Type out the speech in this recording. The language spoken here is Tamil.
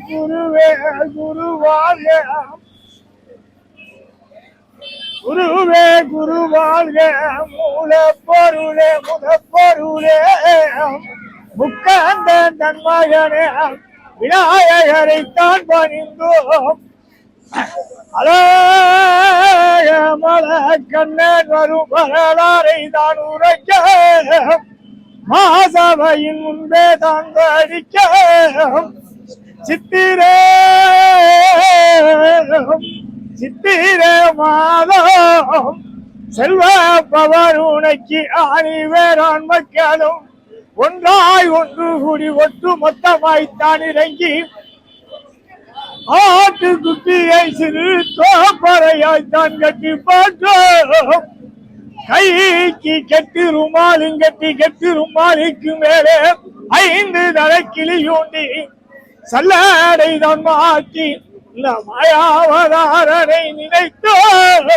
குருவே குருவாழ்க குருவே குருவாழ்க மூல பொருளே முதப்பொருளே முக்கந்த தன்மகனே விநாயகரைத்தான் பணிந்தோம் அழகமல கண்ணன் வரும் வரலாறை தான் உரைக்க மாசபையின் முன்பே தான் அடிக்க சித்திரே சித்திரே மாதம் செல்வ பவருணைக்கு ஆணிவேரான் மக்களும் ஒன்றாய் ஒன்று கூடி ஒட்டு மொத்தமாய்த்தான் இறங்கி ஆட்டு குட்டியை சிறு தோப்பறையாய்த்தான் கட்டி பார்த்தோம் கைக்கு கெட்டு ருமாலும் கெட்டு ருமாலிக்கு மேலே 5 தலைக்கிளியூண்டி சல்லடை தான் மாற்றி இந்த மாயாவதாரனை நினைத்தோ